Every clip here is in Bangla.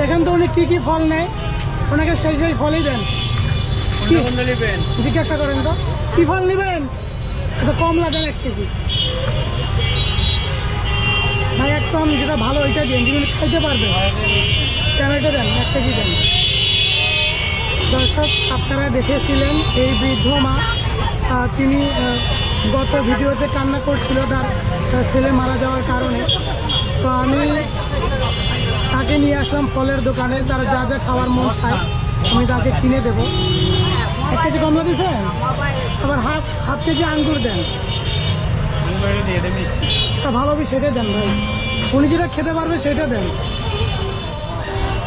দেখেন তো উনি কি ফল নেয়, ওনাকে সেই ফলই দেন। জিজ্ঞাসা করেন তো কি ফল নেবেন। আচ্ছা কমলা দেন 1 কেজি ভাই, একদম যেটা ভালো ওইটা দেন, যেগুলো খাইতে পারবেন। টমেটো দেন 1 কেজি দেন। দর্শক আপনারা দেখেছিলেন এই বৃদ্ধ মা, তিনি গত ভিডিওতে কান্না করছিল তার ছেলে মারা যাওয়ার কারণে। তো আমি তাকে নিয়ে আসলাম ফলের দোকানে, তার যা যা খাওয়ার মন চায় আমি তাকে কিনে দেবো। 1 কেজি কমলা দিয়েছেন, আবার হাফ কেজি আঙ্গুর দেন। ভালো সেটা দেন ভাই, উনি যেটা খেতে পারবে সেটা দেন।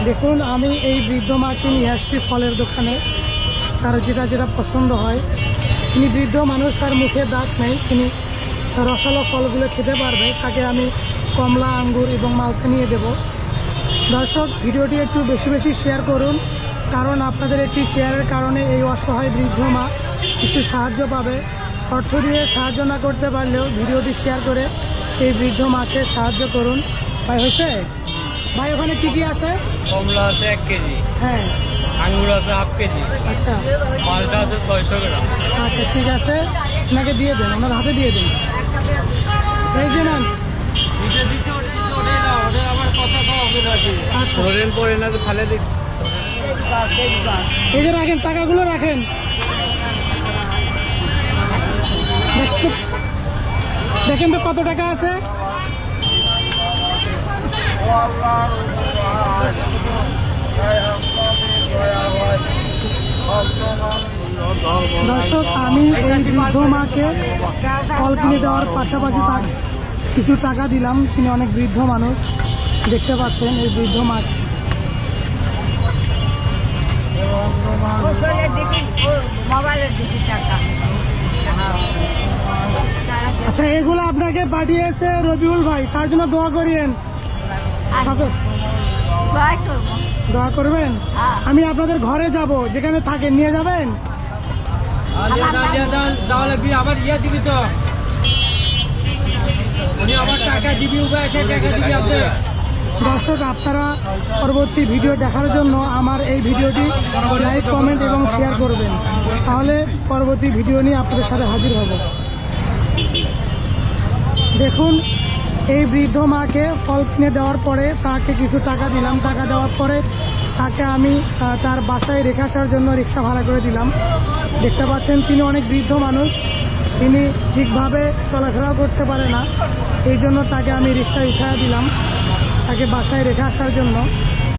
দেখুন আমি এই বৃদ্ধ মাকে নিয়ে আসছি ফলের দোকানে, তার যেটা পছন্দ হয়। তিনি বৃদ্ধ মানুষ, তার মুখে দাঁত নেই, তিনি রসালো ফলগুলো খেতে পারবে। তাকে আমি কমলা, আঙ্গুর এবং মালটা নিয়ে দেব। দর্শক ভিডিওটি একটু বেশি শেয়ার করুন, কারণ আপনাদের একটি শেয়ারের কারণে এই অসহায় বৃদ্ধ মা কিছু সাহায্য পাবে। অর্থ দিয়ে সাহায্য না করতে পারলেও ভিডিওটি শেয়ার করে এই বৃদ্ধ মাকে সাহায্য করুন। ভাই হয়েছে ভাই, ওখানে কি আছে? কমলা আছে 1 কেজি, হ্যাঁ, আঙ্গুর আছে হাফ কেজি, আচ্ছা মালটা আছে 600 গ্রাম। আচ্ছা ঠিক আছে, ওনাকে দিয়ে দেন, ওনার হাতে দিয়ে দেন। এই যে নেন। আচ্ছা পরে না তো খালে দেখ। এই যে রাখেন, টাকাগুলো রাখেন। দেখেন তো কত টাকা আছে। দর্শক আমি এই বৃদ্ধ মাকে ফল কিনে দেওয়ার পাশাপাশি তার কিছু টাকা দিলাম। তিনি অনেক বৃদ্ধ মানুষ, দেখতে পাচ্ছেন এই বৃদ্ধ মা। আচ্ছা এগুলো আপনাকে পাঠিয়েছে রবিউল ভাই, তার জন্য দোয়া করিয়েন। দোয়া করবেন। আমি আপনাদের ঘরে যাব, যেখানে থাকেন নিয়ে যাবেন। আবার ইয়ে দিবি তো, আবার টাকা দিবি, দর্শক আপনারা পরবর্তী ভিডিও দেখার জন্য আমার এই ভিডিওটি লাইক, কমেন্ট এবং শেয়ার করবেন, তাহলে পরবর্তী ভিডিও নিয়ে আপনাদের সাথে হাজির হব। দেখুন এই বৃদ্ধ মাকে ফল কিনে দেওয়ার পরে তাকে কিছু টাকা দিলাম। টাকা দেওয়ার পরে তাকে আমি তার বাসায় রেখে আসার জন্য রিক্সা ভাড়া করে দিলাম। দেখতে পাচ্ছেন তিনি অনেক বৃদ্ধ মানুষ, তিনি ঠিকভাবে চলাফেরা করতে পারে না, এই জন্য তাকে আমি রিক্সায় উঠিয়ে দিলাম তাকে বাসায় রেখে আসার জন্য।